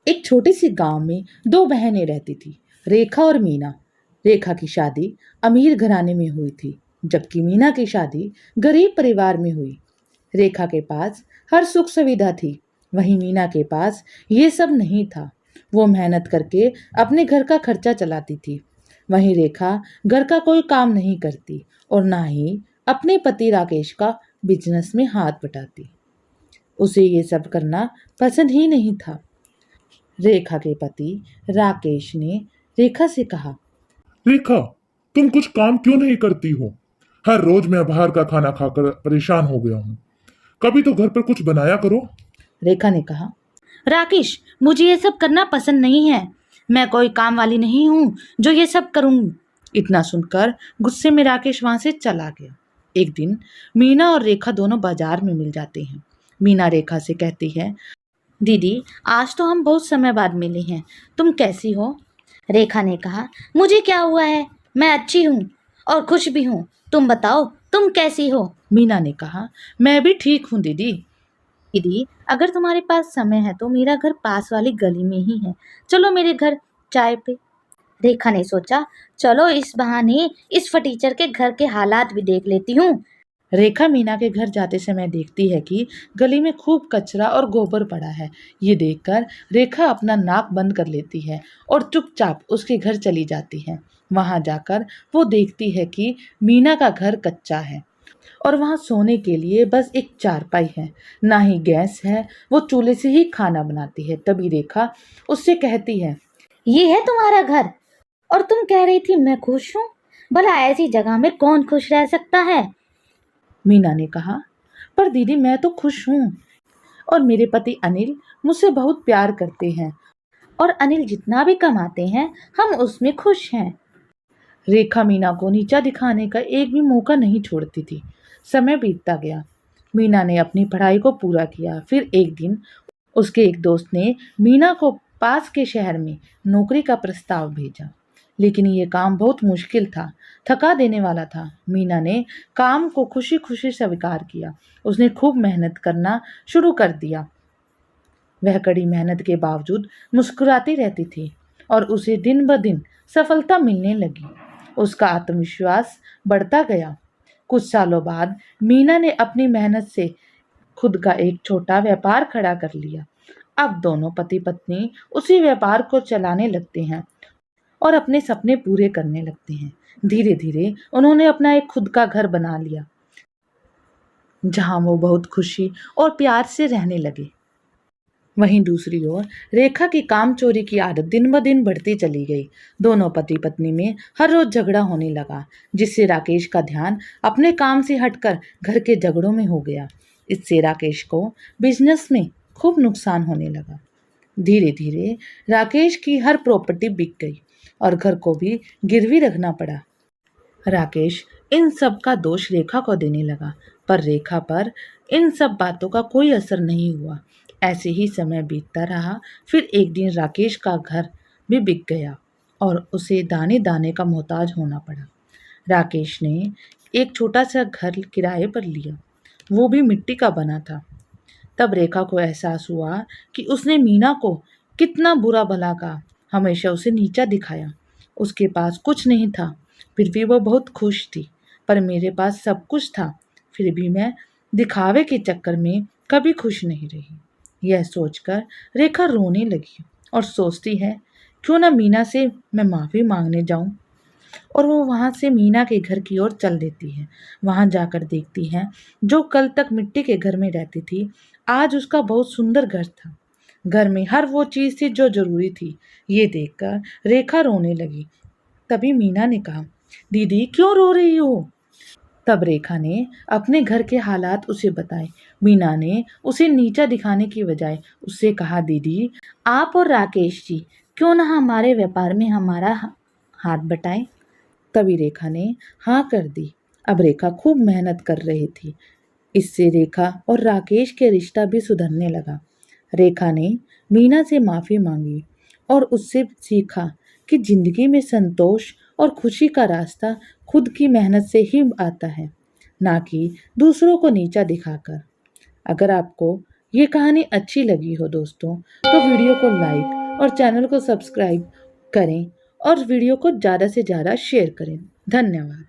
एक छोटे से गांव में दो बहनें रहती थी, रेखा और मीना। रेखा की शादी अमीर घराने में हुई थी, जबकि मीना की शादी गरीब परिवार में हुई। रेखा के पास हर सुख सुविधा थी, वहीं मीना के पास ये सब नहीं था। वो मेहनत करके अपने घर का खर्चा चलाती थी, वहीं रेखा घर का कोई काम नहीं करती और ना ही अपने पति राकेश का बिजनेस में हाथ बटाती। उसे ये सब करना पसंद ही नहीं था। रेखा के पति राकेश ने रेखा से कहा, रेखा, तुम कुछ काम क्यों नहीं करती हो? हर रोज मैं बाहर का खाना खाकर परेशान हो गया हूँ। कभी तो घर पर कुछ बनाया करो। रेखा ने कहा, राकेश, मुझे ये सब करना पसंद नहीं है। मैं कोई काम वाली नहीं हूँ जो ये सब करूँगी। इतना सुनकर गुस्से में राकेश वहां से चला गया। एक दिन मीना और रेखा दोनों बाजार में मिल जाते हैं। मीना रेखा से कहती है, दीदी, आज तो हम बहुत समय बाद मिले हैं। तुम कैसी हो? रेखा ने कहा, मुझे क्या हुआ है, मैं अच्छी हूँ और खुश भी हूँ। तुम बताओ, तुम कैसी हो? मीना ने कहा, मैं भी ठीक हूँ दीदी। दीदी, अगर तुम्हारे पास समय है तो मेरा घर पास वाली गली में ही है। चलो मेरे घर चाय पे। रेखा ने सोचा, चलो इस बहाने इस फटीचर के घर के हालात भी देख लेती हूँ। रेखा मीना के घर जाते समय देखती है कि गली में खूब कचरा और गोबर पड़ा है। ये देखकर रेखा अपना नाक बंद कर लेती है और चुपचाप उसके घर चली जाती है। वहां जाकर वो देखती है कि मीना का घर कच्चा है और वहां सोने के लिए बस एक चारपाई है, ना ही गैस है। वो चूल्हे से ही खाना बनाती है। तभी रेखा उससे कहती है, ये है तुम्हारा घर और तुम कह रही थी मैं खुश हूँ? भला ऐसी जगह में कौन खुश रह सकता है? मीना ने कहा, पर दीदी मैं तो खुश हूँ और मेरे पति अनिल मुझसे बहुत प्यार करते हैं। और अनिल जितना भी कमाते हैं हम उसमें खुश हैं। रेखा मीना को नीचा दिखाने का एक भी मौका नहीं छोड़ती थी। समय बीतता गया। मीना ने अपनी पढ़ाई को पूरा किया। फिर एक दिन उसके एक दोस्त ने मीना को पास के शहर में नौकरी का प्रस्ताव भेजा, लेकिन ये काम बहुत मुश्किल था, थका देने वाला था। मीना ने काम को खुशी खुशी स्वीकार किया। उसने खूब मेहनत करना शुरू कर दिया। वह कड़ी मेहनत के बावजूद मुस्कुराती रहती थी और उसे दिन ब दिन सफलता मिलने लगी। उसका आत्मविश्वास बढ़ता गया। कुछ सालों बाद मीना ने अपनी मेहनत से खुद का एक छोटा व्यापार खड़ा कर लिया। अब दोनों पति पत्नी उसी व्यापार को चलाने लगते हैं और अपने सपने पूरे करने लगते हैं। धीरे धीरे उन्होंने अपना एक खुद का घर बना लिया, जहां वो बहुत खुशी और प्यार से रहने लगे। वहीं दूसरी ओर रेखा की काम चोरी की आदत दिन ब दिन बढ़ती चली गई। दोनों पति पत्नी में हर रोज झगड़ा होने लगा, जिससे राकेश का ध्यान अपने काम से हटकर घर के झगड़ों में हो गया। इससे राकेश को बिजनेस में खूब नुकसान होने लगा। धीरे धीरे राकेश की हर प्रॉपर्टी बिक गई और घर को भी गिरवी रखना पड़ा। राकेश इन सब का दोष रेखा को देने लगा, पर रेखा पर इन सब बातों का कोई असर नहीं हुआ। ऐसे ही समय बीतता रहा। फिर एक दिन राकेश का घर भी बिक गया और उसे दाने दाने का मोहताज होना पड़ा। राकेश ने एक छोटा सा घर किराए पर लिया, वो भी मिट्टी का बना था। तब रेखा को एहसास हुआ कि उसने मीना को कितना बुरा भला कहा, हमेशा उसे नीचा दिखाया। उसके पास कुछ नहीं था, फिर भी वो बहुत खुश थी। पर मेरे पास सब कुछ था, फिर भी मैं दिखावे के चक्कर में कभी खुश नहीं रही। यह सोचकर रेखा रोने लगी और सोचती है, क्यों ना मीना से मैं माफ़ी मांगने जाऊं। और वो वहाँ से मीना के घर की ओर चल देती है। वहाँ जाकर देखती है, जो कल तक मिट्टी के घर में रहती थी, आज उसका बहुत सुंदर घर था। घर में हर वो चीज़ थी जो जरूरी थी। ये देखकर रेखा रोने लगी। तभी मीना ने कहा, दीदी क्यों रो रही हो? तब रेखा ने अपने घर के हालात उसे बताए। मीना ने उसे नीचा दिखाने की बजाय उससे कहा, दीदी आप और राकेश जी क्यों ना हमारे व्यापार में हमारा हाथ बटाएं। तभी रेखा ने हाँ कर दी। अब रेखा खूब मेहनत कर रही थी। इससे रेखा और राकेश के रिश्ता भी सुधरने लगा। रेखा ने मीना से माफ़ी मांगी और उससे सीखा कि जिंदगी में संतोष और खुशी का रास्ता खुद की मेहनत से ही आता है, ना कि दूसरों को नीचा दिखाकर। अगर आपको ये कहानी अच्छी लगी हो दोस्तों, तो वीडियो को लाइक और चैनल को सब्सक्राइब करें और वीडियो को ज़्यादा से ज़्यादा शेयर करें। धन्यवाद।